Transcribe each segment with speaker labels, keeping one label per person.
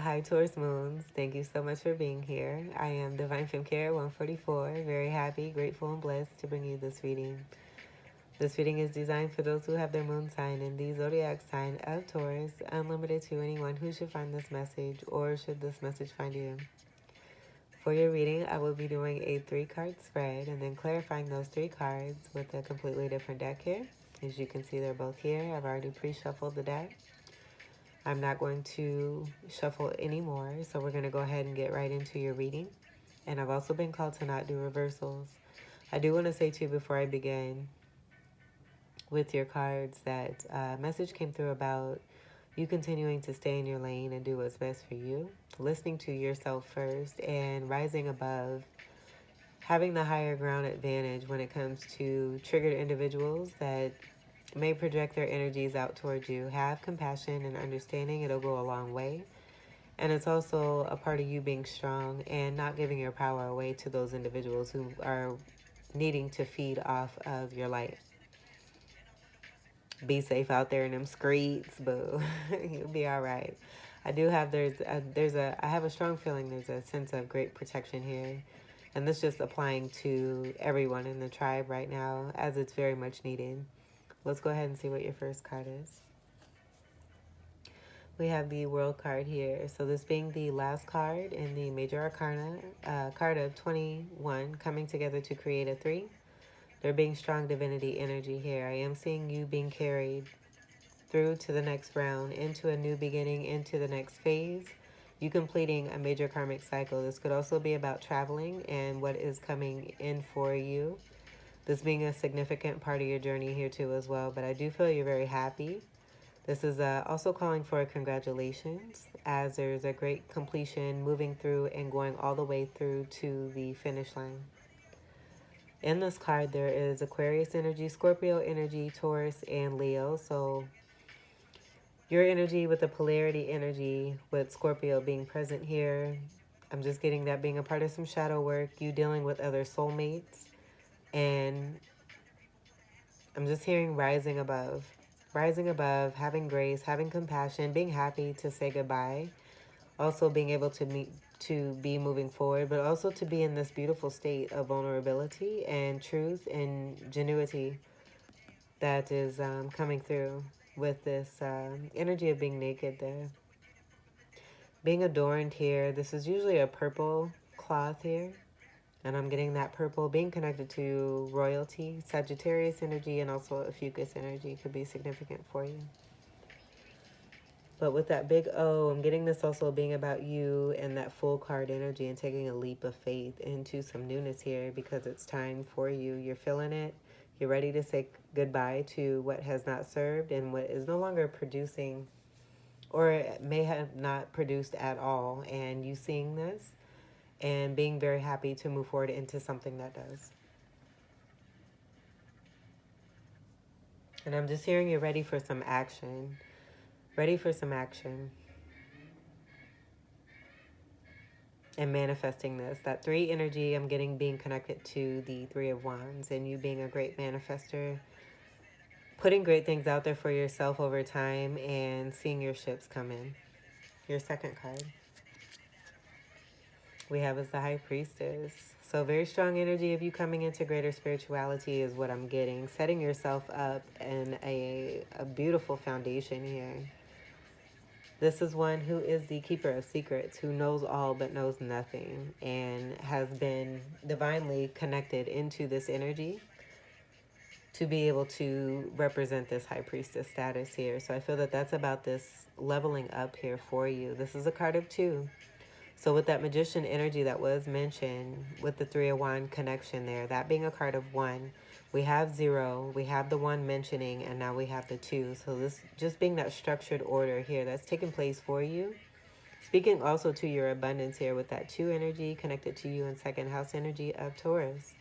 Speaker 1: Hi, Taurus Moons. Thank you so much for being here. I am Divine Femme Care 144. Very happy, grateful, and blessed to bring you this reading. This reading is designed for those who have their moon sign in the zodiac sign of Taurus, unlimited to anyone who should find this message or should this message find you. For your reading, I will be doing a 3-card spread and then clarifying those 3 cards with a completely different deck here. As you can see, they're both here. I've already pre-shuffled the deck. I'm not going to shuffle anymore, so we're going to go ahead and get right into your reading. And I've also been called to not do reversals. I do want to say too, before I begin with your cards, that a message came through about you continuing to stay in your lane and do what's best for you, listening to yourself first, and rising above, having the higher ground advantage when it comes to triggered individuals that may project their energies out towards you. Have compassion and understanding. It'll go a long way. And it's also a part of you being strong and not giving your power away to those individuals who are needing to feed off of your light. Be safe out there in them streets, boo. You'll be all right. I do have I have a strong feeling there's a sense of great protection here. And this just applying to everyone in the tribe right now, as it's very much needed. Let's go ahead and see what your first card is. We have the World card here. So this being the last card in the Major Arcana, card of 21, coming together to create a 3. There being strong divinity energy here. I am seeing you being carried through to the next round, into a new beginning, into the next phase. You completing a major karmic cycle. This could also be about traveling and what is coming in for you. This being a significant part of your journey here too as well. But I do feel you're very happy. This is also calling for congratulations, as there's a great completion moving through and going all the way through to the finish line. In this card, there is Aquarius energy, Scorpio energy, Taurus, and Leo. So your energy with the polarity energy with Scorpio being present here. I'm just getting that being a part of some shadow work, you dealing with other soulmates, and I'm just hearing rising above. Rising above, having grace, having compassion, being happy to say goodbye. Also being able to be moving forward, but also to be in this beautiful state of vulnerability and truth and genuity that is coming through with this energy of being naked there. Being adorned here, this is usually a purple cloth here. And I'm getting that purple being connected to royalty, Sagittarius energy, and also a fucus energy could be significant for you. But with that big O, I'm getting this also being about you and that full card energy and taking a leap of faith into some newness here, because it's time for you. You're feeling it. You're ready to say goodbye to what has not served and what is no longer producing, or may have not produced at all. And you seeing this and being very happy to move forward into something that does. And I'm just hearing you're ready for some action. Ready for some action. And manifesting this. That 3 energy I'm getting being connected to the 3 of Wands, and you being a great manifester. Putting great things out there for yourself over time and seeing your ships come in. Your second card we have is the High Priestess. So very strong energy of you coming into greater spirituality is what I'm getting. Setting yourself up in a beautiful foundation here. This is one who is the keeper of secrets, who knows all but knows nothing, and has been divinely connected into this energy to be able to represent this High Priestess status here. So I feel that that's about this leveling up here for you. This is a card of 2. So with that Magician energy that was mentioned with the 3 of Wands connection there, that being a card of 1, we have 0, we have the 1 mentioning, and now we have the 2. So this just being that structured order here that's taking place for you. Speaking also to your abundance here with that 2 energy connected to you in second house energy of Taurus.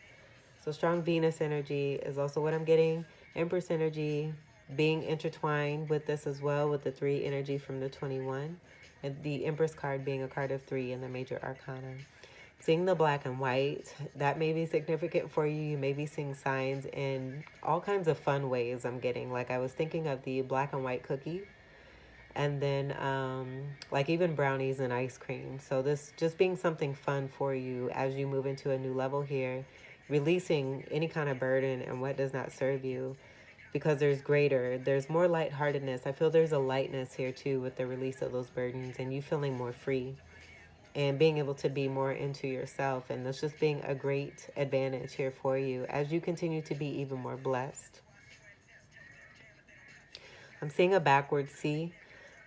Speaker 1: So strong Venus energy is also what I'm getting. Empress energy being intertwined with this as well, with the 3 energy from the 21. And the Empress card being a card of 3 in the Major Arcana. Seeing the black and white, that may be significant for you. You may be seeing signs in all kinds of fun ways I'm getting. Like I was thinking of the black and white cookie And then like even brownies and ice cream. So this just being something fun for you as you move into a new level here, releasing any kind of burden and what does not serve you, because there's more lightheartedness. I feel there's a lightness here too with the release of those burdens and you feeling more free and being able to be more into yourself. And that's just being a great advantage here for you as you continue to be even more blessed. I'm seeing a backward C.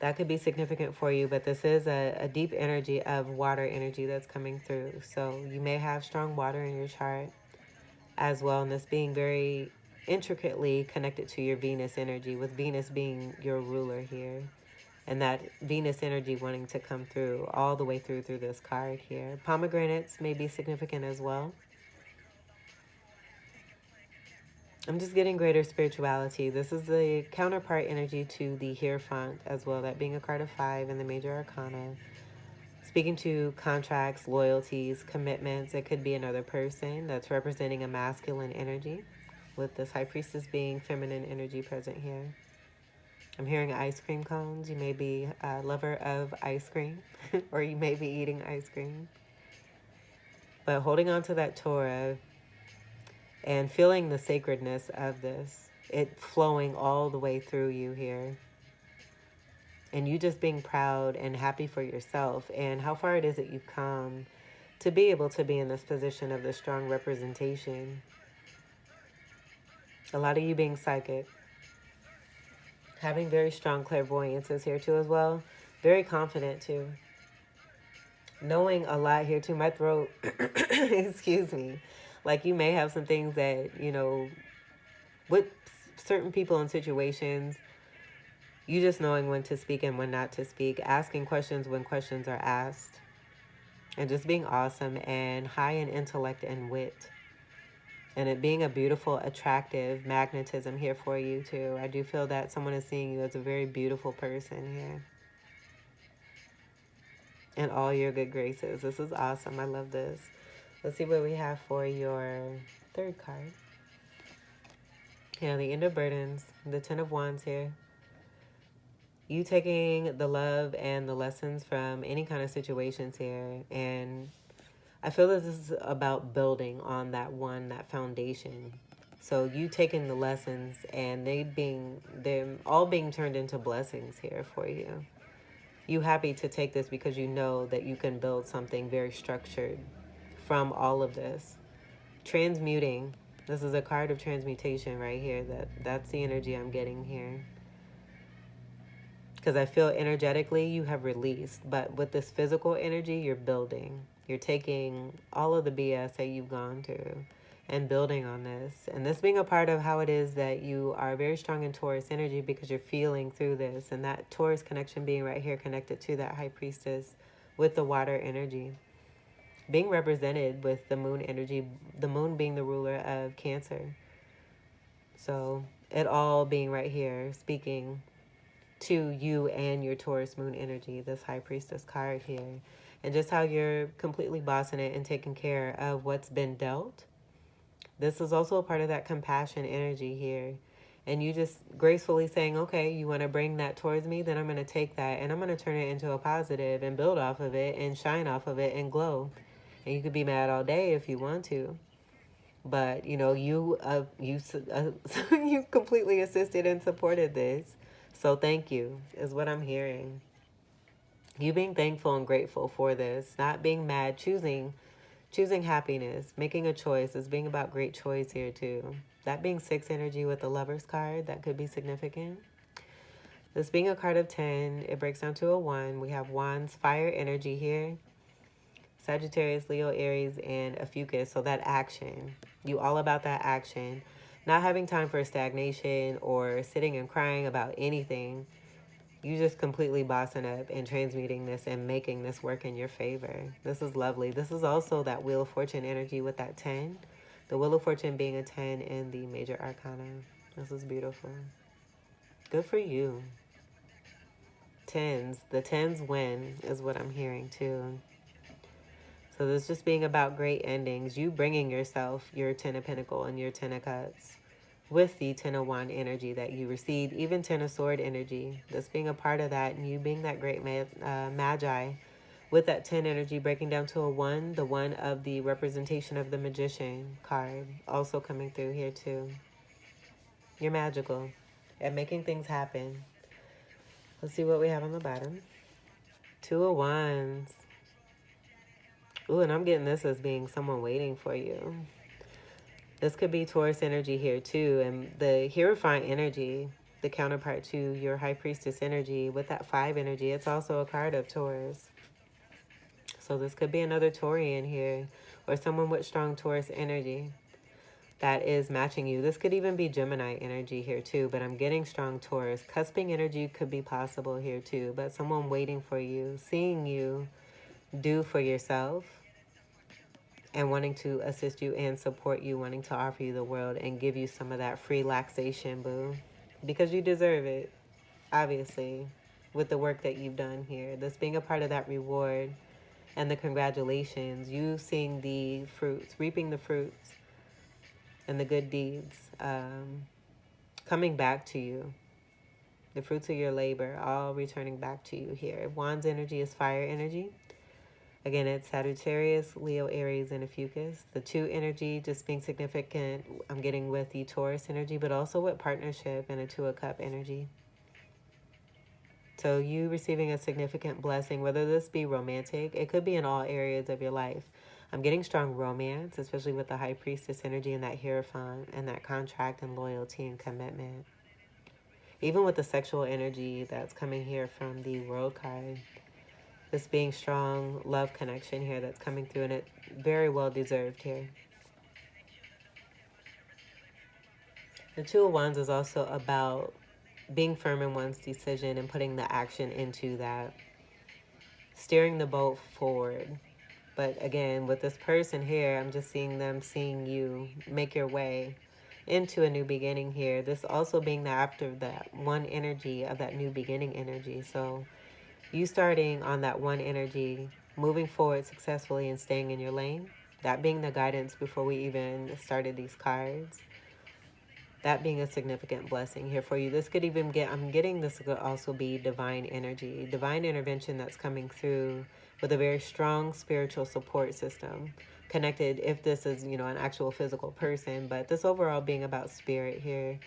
Speaker 1: That could be significant for you, but this is a deep energy of water energy that's coming through. So you may have strong water in your chart as well, and this being very intricately connected to your Venus energy, with Venus being your ruler here. And that Venus energy wanting to come through all the way through this card here. Pomegranates may be significant as well. I'm just getting greater spirituality. This is the counterpart energy to the Hierophant as well, that being a card of 5 in the major arcana. Speaking to contracts, loyalties, commitments. It could be another person that's representing a masculine energy, with this High Priestess being feminine energy present here. I'm hearing ice cream cones. You may be a lover of ice cream or you may be eating ice cream. But holding on to that Torah and feeling the sacredness of this, it flowing all the way through you here. And you just being proud and happy for yourself and how far it is that you've come to be able to be in this position of the strong representation. A lot of you being psychic. Having very strong clairvoyance is here too as well. Very confident too. Knowing a lot here too. My throat, excuse me. Like you may have some things that, you know, with certain people and situations, you just knowing when to speak and when not to speak. Asking questions when questions are asked. And just being awesome and high in intellect and wit. And it being a beautiful, attractive magnetism here for you too. I do feel that someone is seeing you as a very beautiful person here. And all your good graces. This is awesome. I love this. Let's see what we have for your third card. Yeah, the End of Burdens. The Ten of Wands here. You taking the love and the lessons from any kind of situations here. And I feel that this is about building on that foundation. So you taking the lessons and they're all being turned into blessings here for you. You happy to take this because you know that you can build something very structured from all of this. Transmuting. This is a card of transmutation right here. That's the energy I'm getting here. Because I feel energetically you have released. But with this physical energy, you're building. You're taking all of the BS that you've gone through and building on this. And this being a part of how it is that you are very strong in Taurus energy because you're feeling through this. And that Taurus connection being right here connected to that High Priestess with the water energy. Being represented with the moon energy, the moon being the ruler of Cancer. So it all being right here, speaking to you and your Taurus moon energy, this High Priestess card here. And just how you're completely bossing it and taking care of what's been dealt. This is also a part of that compassion energy here. And you just gracefully saying, okay, you want to bring that towards me? Then I'm going to take that and I'm going to turn it into a positive and build off of it and shine off of it and glow. And you could be mad all day if you want to. But, you know, you completely assisted and supported this. So thank you is what I'm hearing. You being thankful and grateful for this. Not being mad. Choosing happiness. Making a choice. Is being about great choice here too. That being 6 energy with the Lover's card. That could be significant. This being a card of 10. It breaks down to a 1. We have Wands, fire energy here. Sagittarius, Leo, Aries, and a Fucus. So that action. You all about that action. Not having time for stagnation or sitting and crying about anything. You just completely bossing up and transmuting this and making this work in your favor. This is lovely. This is also that Wheel of Fortune energy with that 10. The Wheel of Fortune being a 10 in the major arcana. This is beautiful. Good for you. Tens. The tens win is what I'm hearing too. So this just being about great endings. You bringing yourself your 10 of Pentacles and your 10 of Cups. with the Ten of Wand energy that you received, even Ten of Sword energy. This being a part of that, and you being that great magi with that 10 energy breaking down to a 1, the 1 of the representation of the Magician card also coming through here too. You're magical at making things happen. Let's see what we have on the bottom. 2 of Wands. Ooh, and I'm getting this as being someone waiting for you. This could be Taurus energy here too. And the Hierophant energy, the counterpart to your High Priestess energy with that 5 energy, it's also a card of Taurus. So this could be another Taurian here or someone with strong Taurus energy that is matching you. This could even be Gemini energy here too, but I'm getting strong Taurus. Cusping energy could be possible here too, but someone waiting for you, seeing you do for yourself and wanting to assist you and support you, wanting to offer you the world and give you some of that free relaxation, boo. Because you deserve it, obviously, with the work that you've done here. This being a part of that reward and the congratulations, you seeing the fruits, reaping the fruits and the good deeds coming back to you. The fruits of your labor all returning back to you here. Wands energy is fire energy. Again, it's Sagittarius, Leo, Aries, and Ophiuchus. The 2 energy just being significant, I'm getting with the Taurus energy, but also with partnership and a 2 of cup energy. So you receiving a significant blessing, whether this be romantic, it could be in all areas of your life. I'm getting strong romance, especially with the High Priestess energy and that Hierophant and that contract and loyalty and commitment. Even with the sexual energy that's coming here from the World card. This being strong love connection here that's coming through, and it very well deserved here. The 2 of Wands is also about being firm in one's decision and putting the action into that. Steering the boat forward. But again, with this person here, I'm just seeing them seeing you make your way into a new beginning here. This also being that after that 1 energy of that new beginning energy. So you starting on that 1 energy, moving forward successfully and staying in your lane. That being the guidance before we even started these cards. That being a significant blessing here for you. This could even get, I'm getting this could also be divine energy. Divine intervention that's coming through with a very strong spiritual support system. Connected if this is, you know, an actual physical person. But this overall being about spirit here.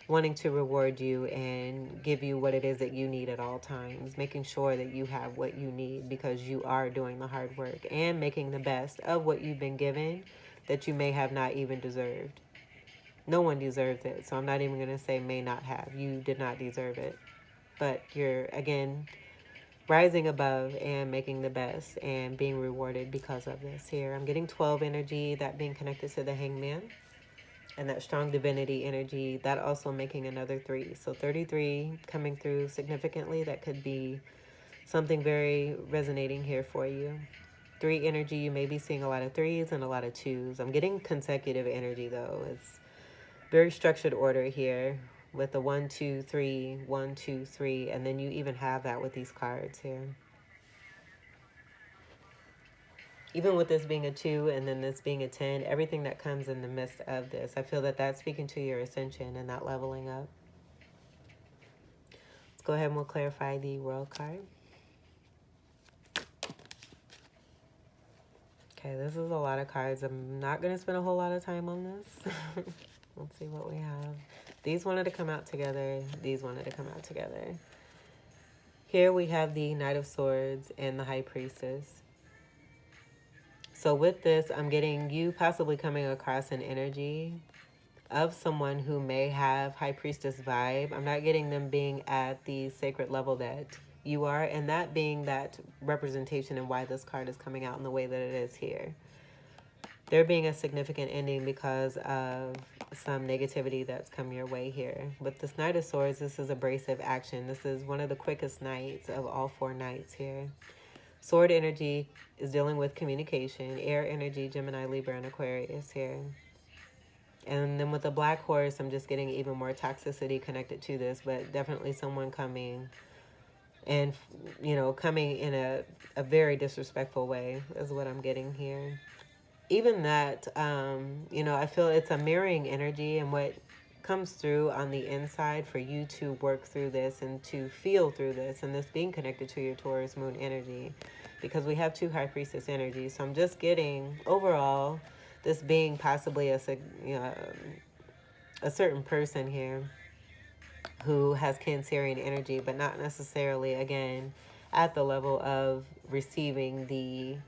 Speaker 1: Wanting to reward you and give you what it is that you need at all times. Making sure that you have what you need because you are doing the hard work. And making the best of what you've been given that you may have not even deserved. No one deserves it. So I'm not even going to say may not have. You did not deserve it. But you're, again, rising above and making the best and being rewarded because of this here. I'm getting 12 energy, that being connected to the Hangman. And that strong divinity energy, that also making another 3. So 33 coming through significantly. That could be something very resonating here for you. 3 energy, you may be seeing a lot of 3s and a lot of 2s. I'm getting consecutive energy though. It's very structured order here with the 1, 2, 3, 1, 2, 3. And then you even have that with these cards here. Even with this being a 2 and then this being a 10, everything that comes in the midst of this, I feel that that's speaking to your ascension and that leveling up. Let's go ahead and we'll clarify the World card. Okay, this is a lot of cards. I'm not going to spend a whole lot of time on this. Let's see what we have. These wanted to come out together. These wanted to come out together. Here we have the Knight of Swords and the High Priestess. So with this, I'm getting you possibly coming across an energy of someone who may have High Priestess vibe. I'm not getting them being at the sacred level that you are, and that being that representation and why this card is coming out in the way that it is here. There being a significant ending because of some negativity that's come your way here. With this Knight of Swords, this is abrasive action. This is one of the quickest knights of all 4 knights here. Sword energy is dealing with communication. Air energy, Gemini, Libra, and Aquarius here. And then with the Black Horse, I'm just getting even more toxicity connected to this, but definitely someone coming and, you know, coming in a very disrespectful way is what I'm getting here. Even that, you know, I feel it's a mirroring energy, and what comes through on the inside for you to work through this and to feel through this, and this being connected to your Taurus moon energy, because we have two high priestess energies. So I'm just getting overall this being possibly a certain person here who has Cancerian energy, but not necessarily, again, at the level of receiving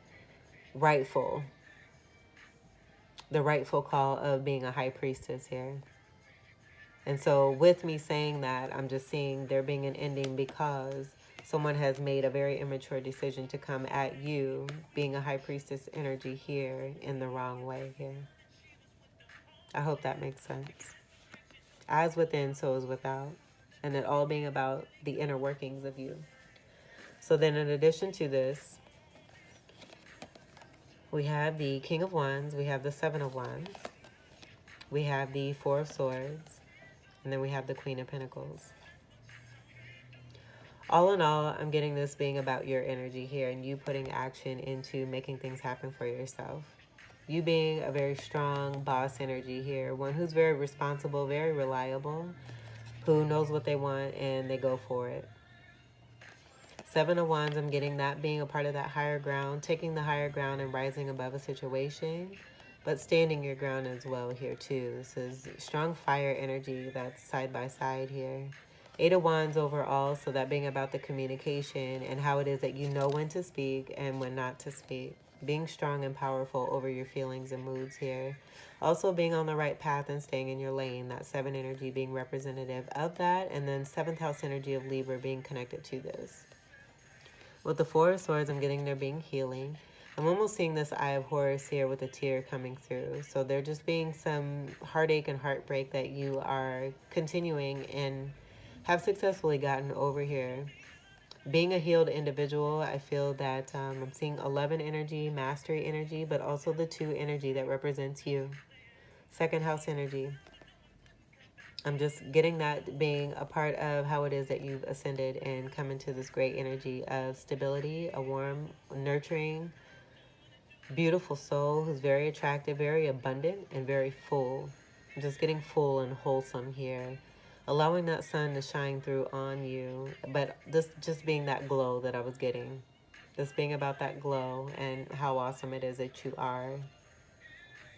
Speaker 1: rightful the rightful call of being a high priestess here. And so with me saying that, I'm just seeing there being an ending because someone has made a very immature decision to come at you, being a high priestess energy here, in the wrong way here. I hope that makes sense. As within, so is without. And it all being about the inner workings of you. So then in addition to this, we have the King of Wands, we have the Seven of Wands, we have the Four of Swords, and then we have the Queen of Pentacles. All in all, I'm getting this being about your energy here and you putting action into making things happen for yourself. You being a very strong boss energy here, one who's very responsible, very reliable, who knows what they want and they go for it. Seven of Wands, I'm getting that being a part of that higher ground, taking the higher ground and rising above a situation, but standing your ground as well here too. This is strong fire energy that's side by side here. Eight of Wands overall, so that being about the communication and how it is that you know when to speak and when not to speak. Being strong and powerful over your feelings and moods here. Also being on the right path and staying in your lane. That 7 energy being representative of that. And then 7th house energy of Libra being connected to this. With the Four of Swords, I'm getting there being healing. I'm almost seeing this Eye of Horus here with a tear coming through. So there just being some heartache and heartbreak that you are continuing and have successfully gotten over here. Being a healed individual, I feel that I'm seeing 11 energy, mastery energy, but also the 2 energy that represents you. 2nd house energy. I'm just getting that being a part of how it is that you've ascended and come into this great energy of stability, a warm, nurturing, beautiful soul who's very attractive, very abundant, and very full. I'm just getting full and wholesome here. Allowing that sun to shine through on you, but this just being that glow that I was getting. This being about that glow and how awesome it is that you are.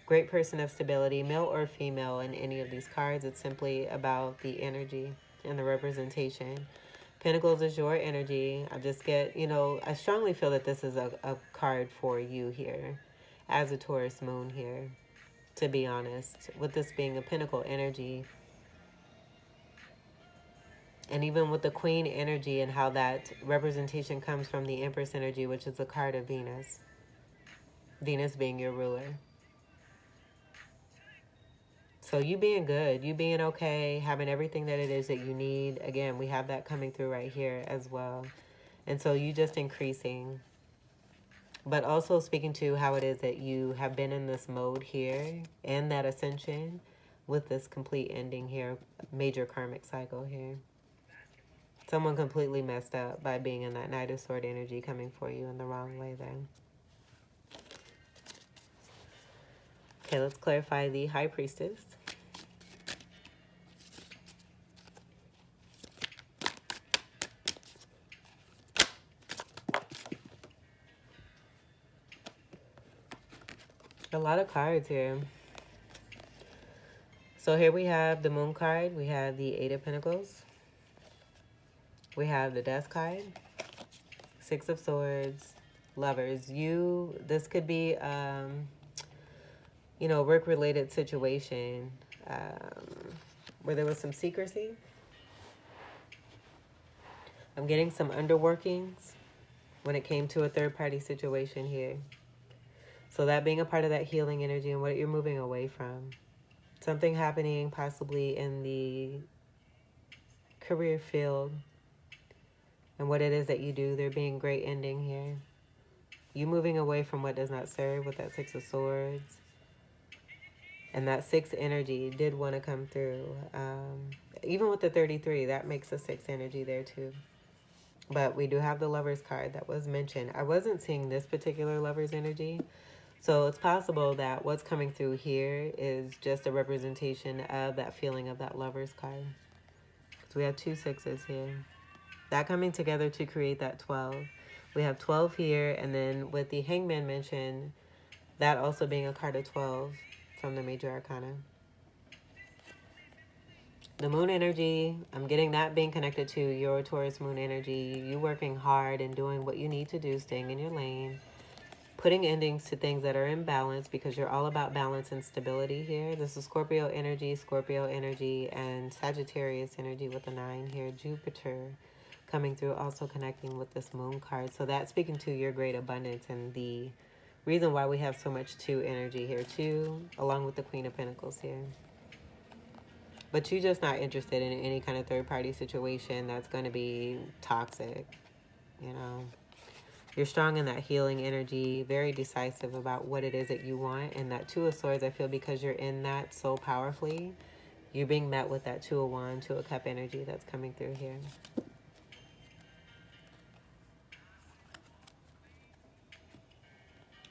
Speaker 1: Great person of stability, male or female in any of these cards. It's simply about the energy and the representation. Pentacles is your energy. I just get, I strongly feel that this is a card for you here as a Taurus moon here, to be honest. With this being a Pentacle energy, and even with the Queen energy and how that representation comes from the Empress energy, which is a card of Venus. Venus being your ruler. So you being good, you being okay, having everything that it is that you need. Again, we have that coming through right here as well. And so you just increasing. But also speaking to how it is that you have been in this mode here and that ascension with this complete ending here, major karmic cycle here. Someone completely messed up by being in that Knight of Sword energy coming for you in the wrong way then. Okay, let's clarify the High Priestess. A lot of cards here. So here we have the Moon card. We have the Eight of Pentacles. We have the Death card. Six of Swords. Lovers. This could be, work-related situation where there was some secrecy. I'm getting some underworkings when it came to a third-party situation here. So that being a part of that healing energy and what you're moving away from. Something happening possibly in the career field and what it is that you do. There being great ending here. You moving away from what does not serve with that Six of Swords. And that 6 energy did want to come through. Even with the 33, that makes a 6 energy there too. But we do have the Lover's card that was mentioned. I wasn't seeing this particular Lover's energy. So it's possible that what's coming through here is just a representation of that feeling of that Lover's card. So we have 2 sixes here. That coming together to create that 12. We have 12 here, and then with the Hangman mention, that also being a card of 12 from the Major Arcana. The moon energy, I'm getting that being connected to your Taurus moon energy. You working hard and doing what you need to do, staying in your lane. Putting endings to things that are in balance because you're all about balance and stability here. This is Scorpio energy, and Sagittarius energy with the 9 here. Jupiter coming through, also connecting with this moon card. So that's speaking to your great abundance and the reason why we have so much 2 energy here too, along with the Queen of Pentacles here. But you're just not interested in any kind of third-party situation that's going to be toxic, you know. You're strong in that healing energy, very decisive about what it is that you want. And that 2 of Swords, I feel because you're in that so powerfully, you're being met with that 2 of Wands, 2 of Cup energy that's coming through here.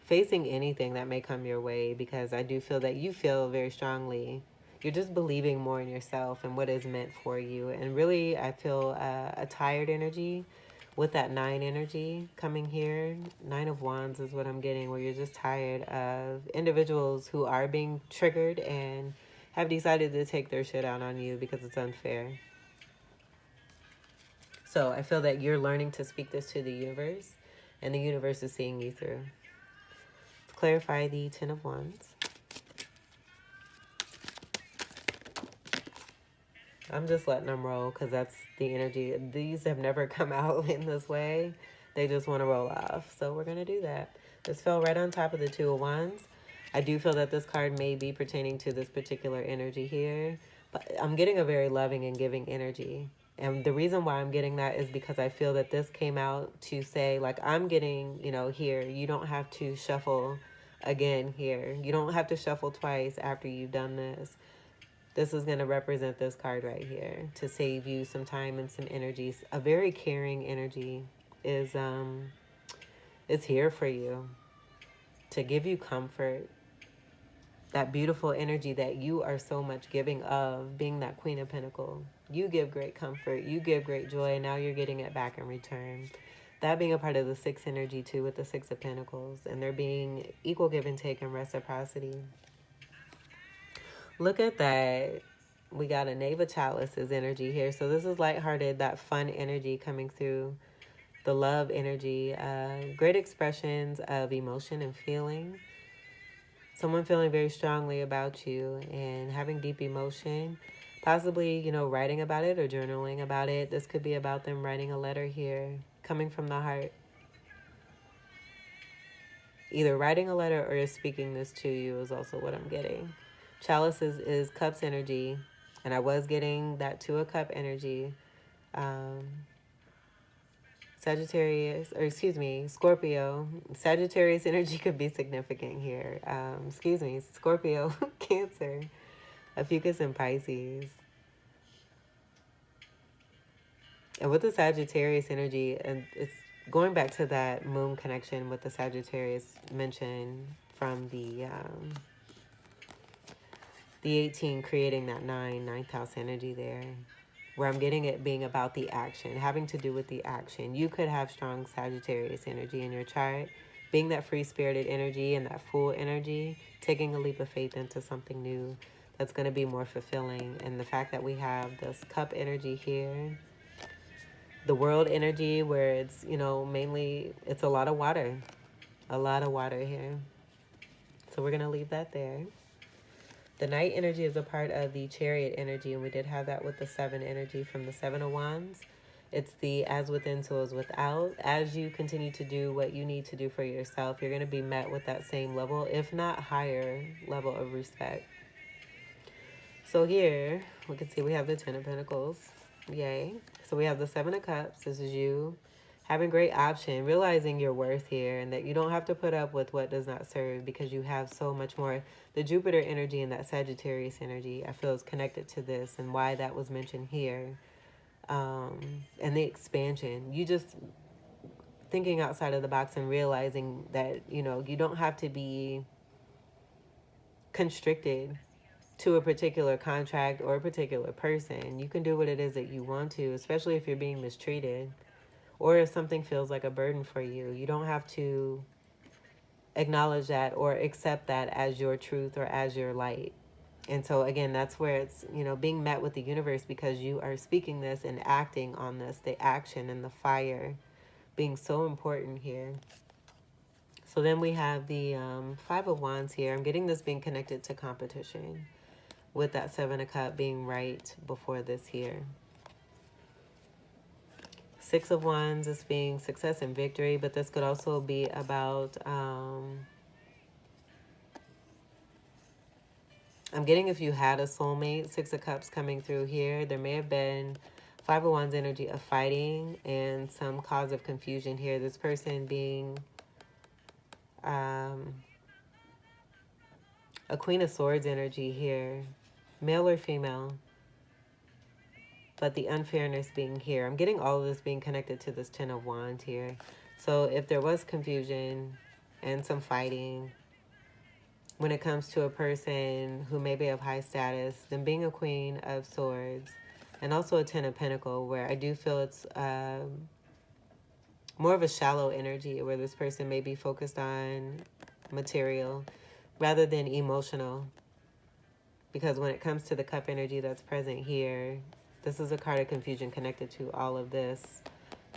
Speaker 1: Facing anything that may come your way, because I do feel that you feel very strongly. You're just believing more in yourself and what is meant for you. And really, I feel a tired energy with that 9 energy coming here. 9 of Wands is what I'm getting, where you're just tired of individuals who are being triggered and have decided to take their shit out on you because it's unfair. So I feel that you're learning to speak this to the universe, and the universe is seeing you through. Let's clarify the 10 of Wands. I'm just letting them roll because that's the energy. These have never come out in this way. They just want to roll off. So we're going to do that. This fell right on top of the 2 of Wands. I do feel that this card may be pertaining to this particular energy here. But I'm getting a very loving and giving energy. And the reason why I'm getting that is because I feel that this came out to say, like, I'm getting, you know, here. You don't have to shuffle again here. You don't have to shuffle twice after you've done this. This is going to represent this card right here to save you some time and some energies. A very caring energy is here for you to give you comfort. That beautiful energy that you are so much giving of, being that Queen of Pentacles. You give great comfort. You give great joy. And now you're getting it back in return. That being a part of the 6 energy too with the 6 of Pentacles. And there being equal give and take and reciprocity. Look at that. We got a Knave of Chalices energy here. So this is lighthearted, that fun energy coming through. The love energy. Great expressions of emotion and feeling. Someone feeling very strongly about you and having deep emotion. Possibly, you know, writing about it or journaling about it. This could be about them writing a letter here. Coming from the heart. Either writing a letter or speaking this to you is also what I'm getting. Chalices is Cups energy, and I was getting that 2 of Cup energy. Sagittarius, or excuse me, Scorpio. Sagittarius energy could be significant here. Scorpio, Cancer, Ophiuchus, and Pisces. And with the Sagittarius energy, and it's going back to that moon connection with the Sagittarius mention from the 18, creating that ninth house energy there, where I'm getting it being about the action, having to do with the action. You could have strong Sagittarius energy in your chart, being that free-spirited energy and that Fool energy, taking a leap of faith into something new that's going to be more fulfilling. And the fact that we have this Cup energy here, the World energy, where it's, you know, mainly, it's a lot of water here. So we're going to leave that there. The Knight energy is a part of the Chariot energy, and we did have that with the 7 energy from the 7 of Wands. It's the as within, so as without. As you continue to do what you need to do for yourself, you're going to be met with that same level, if not higher level of respect. So here, we can see we have the 10 of Pentacles. Yay. So we have the 7 of Cups. This is you having great option, realizing your worth here, and that you don't have to put up with what does not serve because you have so much more. The Jupiter energy and that Sagittarius energy, I feel, is connected to this and why that was mentioned here. And the expansion. thinking outside of the box and realizing that, you don't have to be constricted to a particular contract or a particular person. You can do what it is that you want to, especially if you're being mistreated or if something feels like a burden for you. You don't have to acknowledge that or accept that as your truth or as your light. And so, again, that's where it's, being met with the universe, because you are speaking this and acting on this, the action and the fire being so important here. So then we have the Five of Wands here. I'm getting this being connected to competition, with that Seven of Cups being right before this here. Six of Wands is being success and victory, but this could also be about, I'm getting if you had a soulmate. Six of Cups coming through here. There may have been Five of Wands energy of fighting and some cause of confusion here. This person being a Queen of Swords energy here, male or female, but the unfairness being here. I'm getting all of this being connected to this Ten of Wands here. So if there was confusion and some fighting when it comes to a person who may be of high status, then being a Queen of Swords and also a Ten of Pentacles, where I do feel it's more of a shallow energy, where this person may be focused on material rather than emotional. Because when it comes to the cup energy that's present here, this is a card of confusion connected to all of this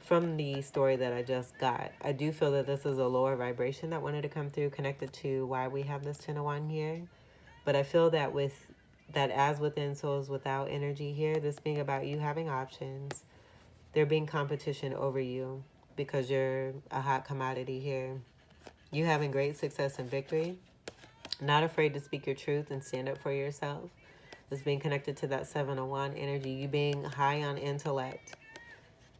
Speaker 1: from the story that I just got. I do feel that this is a lower vibration that wanted to come through, connected to why we have this Ten of Wands here. But I feel that with that as within, so is without energy here, this being about you having options, there being competition over you because you're a hot commodity here. You having great success and victory, not afraid to speak your truth and stand up for yourself. This being connected to that Seven of Wands energy, you being high on intellect,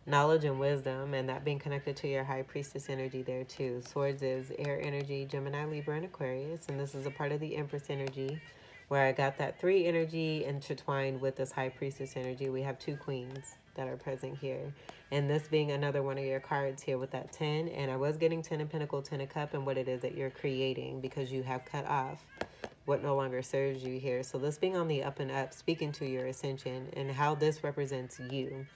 Speaker 1: knowledge and wisdom, and that being connected to your High Priestess energy there too. Swords is air energy, Gemini, Libra, and Aquarius, and this is a part of the Empress energy, where I got that 3 energy intertwined with this High Priestess energy. We have 2 queens that are present here, and this being another one of your cards here with that 10, and I was getting 10 of Pentacles, 10 of Cups, and what it is that you're creating because you have cut off what no longer serves you here. So this being on the up and up, speaking to your ascension and how this represents you,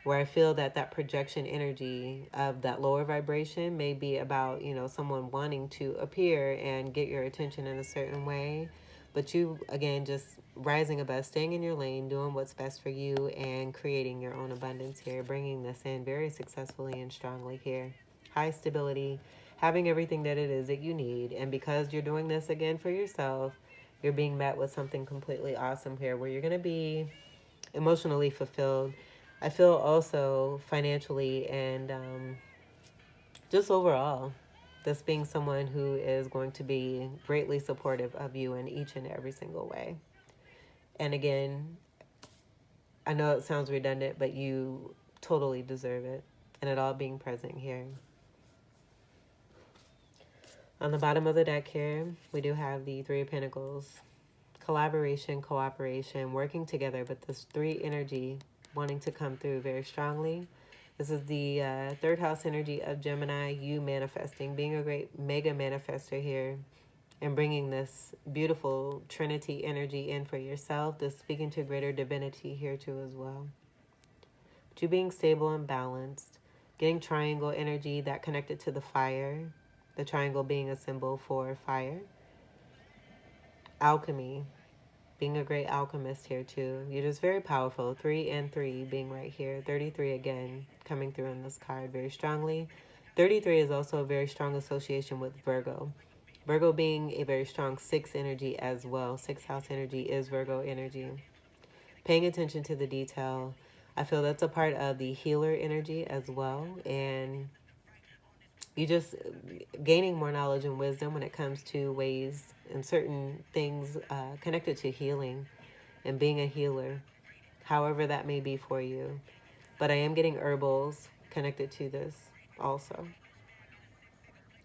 Speaker 1: where I feel that that projection energy of that lower vibration may be about, someone wanting to appear and get your attention in a certain way. But you, again, just rising above, staying in your lane, doing what's best for you, and creating your own abundance here, bringing this in very successfully and strongly here. High stability, having everything that it is that you need. And because you're doing this again for yourself, you're being met with something completely awesome here, where you're going to be emotionally fulfilled. I feel also financially and just overall, this being someone who is going to be greatly supportive of you in each and every single way. And again, I know it sounds redundant, but you totally deserve it. And it all being present here. On the bottom of the deck here, we do have the 3 of Pentacles. Collaboration, cooperation, working together, but this 3 energy wanting to come through very strongly. This is the 3rd house energy of Gemini, you manifesting, being a great mega manifester here, and bringing this beautiful Trinity energy in for yourself. This speaking to greater divinity here too as well. But you being stable and balanced, getting triangle energy that connected to the fire, the triangle being a symbol for fire. Alchemy, being a great alchemist here too. You're just very powerful. 3 and 3 being right here. 33 again coming through in this card very strongly. 33 is also a very strong association with Virgo. Virgo being a very strong 6 energy as well. 6th house energy is Virgo energy. Paying attention to the detail. I feel that's a part of the healer energy as well. And you just gaining more knowledge and wisdom when it comes to ways and certain things connected to healing and being a healer, however that may be for you. But I am getting herbals connected to this also.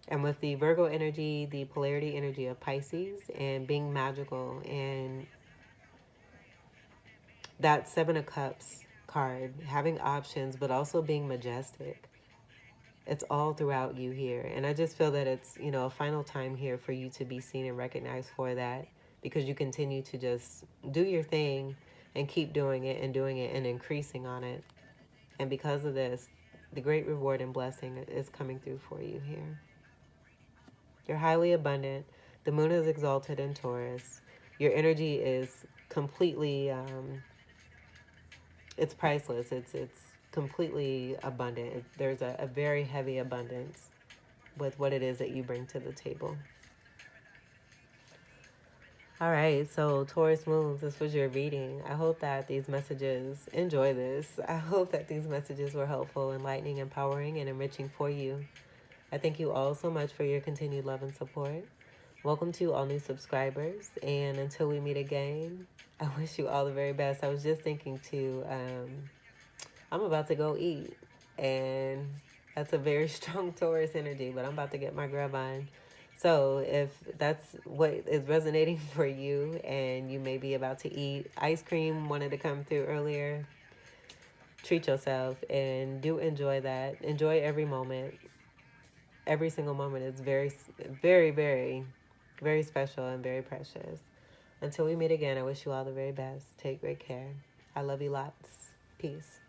Speaker 1: And with the Virgo energy, the polarity energy of Pisces, and being magical, and that 7 of Cups card, having options, but also being majestic. It's all throughout you here. And I just feel that it's, a final time here for you to be seen and recognized for that, because you continue to just do your thing and keep doing it and increasing on it. And because of this, the great reward and blessing is coming through for you here. You're highly abundant. The moon is exalted in Taurus. Your energy is completely, it's priceless. It's completely abundant. There's a very heavy abundance with what it is that you bring to the table. All right, so Taurus moons, this was your reading. I hope that these messages, enjoy this. I hope that these messages were helpful, enlightening, empowering, and enriching for you. I thank you all so much for your continued love and support. Welcome to all new subscribers, and until we meet again, I wish you all the very best. I was just thinking too, I'm about to go eat, and that's a very strong Taurus energy, but I'm about to get my grub on. So if that's what is resonating for you and you may be about to eat, ice cream wanted to come through earlier, treat yourself and do enjoy that. Enjoy every moment. Every single moment is very, very, very, very special and very precious. Until we meet again, I wish you all the very best. Take great care. I love you lots. Peace.